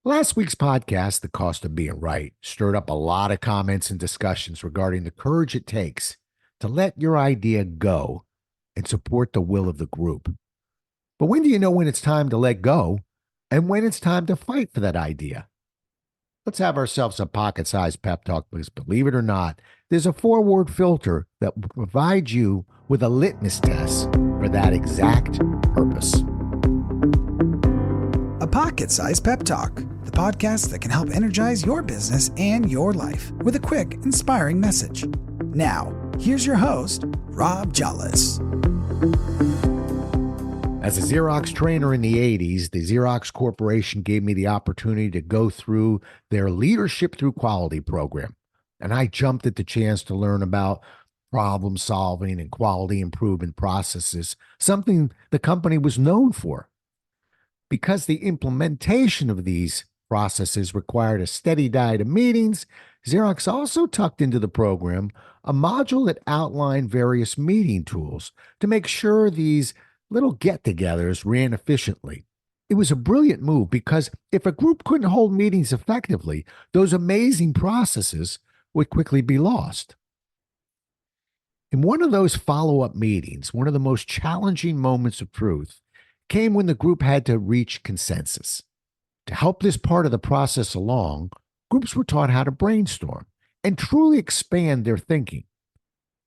Last week's podcast, The Cost of Being Right, stirred up a lot of comments and discussions regarding the courage it takes to let your idea go and support the will of the group. But when do you know when it's time to let go and when it's time to fight for that idea? Let's have ourselves a pocket sized pep talk because, believe it or not, there's a 4-word filter that will provide you with a litmus test for that exact purpose. A Pocket Sized Pep Talk, the podcast that can help energize your business and your life with a quick, inspiring message. Now, here's your host, Rob Jollis. As a Xerox trainer in the 80s, the Xerox Corporation gave me the opportunity to go through their Leadership Through Quality program. And I jumped at the chance to learn about problem solving and quality improvement processes, something the company was known for. Because the implementation of these processes required a steady diet of meetings, Xerox also tucked into the program a module that outlined various meeting tools to make sure these little get-togethers ran efficiently. It was a brilliant move because if a group couldn't hold meetings effectively, those amazing processes would quickly be lost. In one of those follow-up meetings, one of the most challenging moments of truth came when the group had to reach consensus. To help this part of the process along, groups were taught how to brainstorm and truly expand their thinking.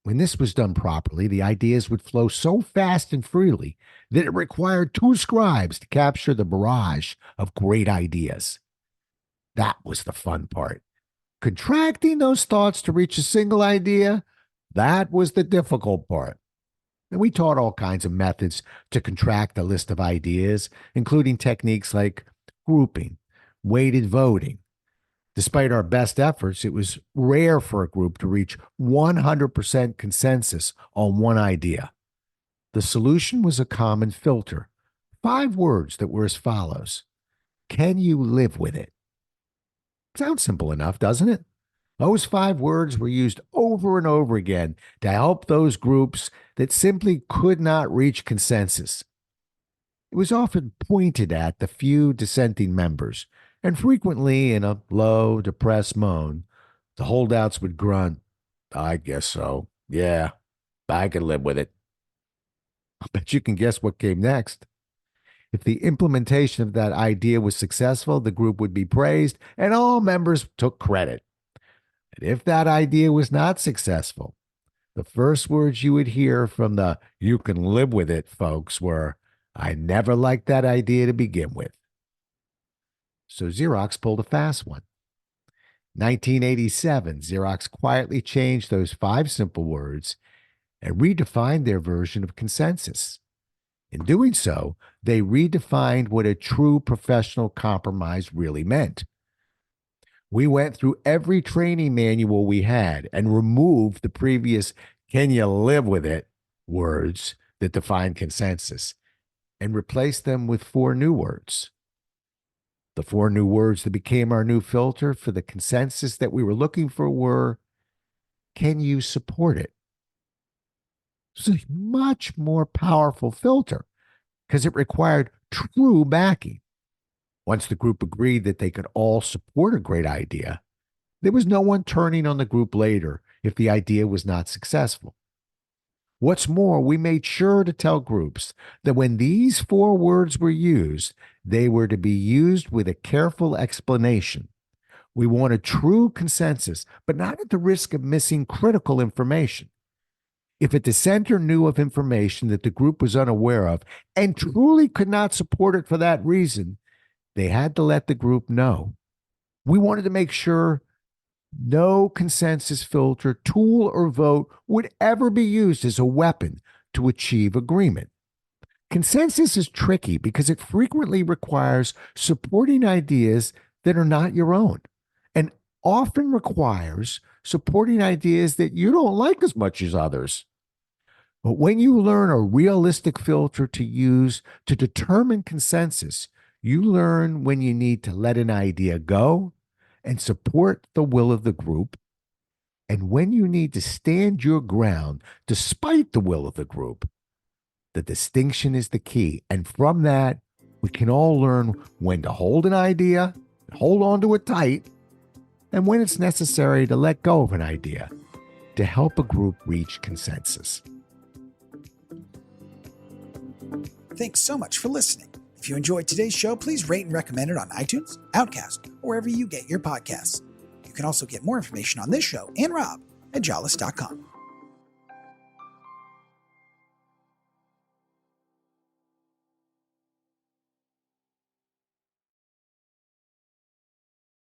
When this was done properly, the ideas would flow so fast and freely that it required 2 scribes to capture the barrage of great ideas. That was the fun part. Contracting those thoughts to reach a single idea, that was the difficult part. And we taught all kinds of methods to contract a list of ideas, including techniques like grouping, weighted voting. Despite our best efforts, it was rare for a group to reach 100% consensus on one idea. The solution was a common filter, 5 words that were as follows. Can you live with it? Sounds simple enough, doesn't it? Those 5 words were used over and over again to help those groups that simply could not reach consensus. It was often pointed at the few dissenting members, and frequently in a low, depressed moan, the holdouts would grunt, I guess so. Yeah, I can live with it. I bet you can guess what came next. If the implementation of that idea was successful, the group would be praised, and all members took credit. And if that idea was not successful, the first words you would hear from the "you can live with it" folks were, I never liked that idea to begin with. So Xerox pulled a fast one. 1987, Xerox quietly changed those 5 simple words and redefined their version of consensus. In doing so, they redefined what a true professional compromise really meant. We went through every training manual we had and removed the previous "can you live with it" words that defined consensus and replaced them with 4 new words. The 4 new words that became our new filter for the consensus that we were looking for were, can you support it? It's a much more powerful filter because it required true backing. Once the group agreed that they could all support a great idea, there was no one turning on the group later if the idea was not successful. What's more, we made sure to tell groups that when these 4 words were used, they were to be used with a careful explanation. We wanted true consensus, but not at the risk of missing critical information. If a dissenter knew of information that the group was unaware of and truly could not support it for that reason, they had to let the group know. We wanted to make sure no consensus filter, tool, or vote would ever be used as a weapon to achieve agreement. Consensus is tricky because it frequently requires supporting ideas that are not your own, and often requires supporting ideas that you don't like as much as others. But when you learn a realistic filter to use to determine consensus, you learn when you need to let an idea go and support the will of the group, and when you need to stand your ground despite the will of the group. The distinction is the key, and from that, we can all learn when to hold an idea hold on to it tight, and when it's necessary to let go of an idea to help a group reach consensus. Thanks so much for listening. If you enjoyed today's show, please rate and recommend it on iTunes, Outcast, or wherever you get your podcasts. You can also get more information on this show and Rob at jollis.com.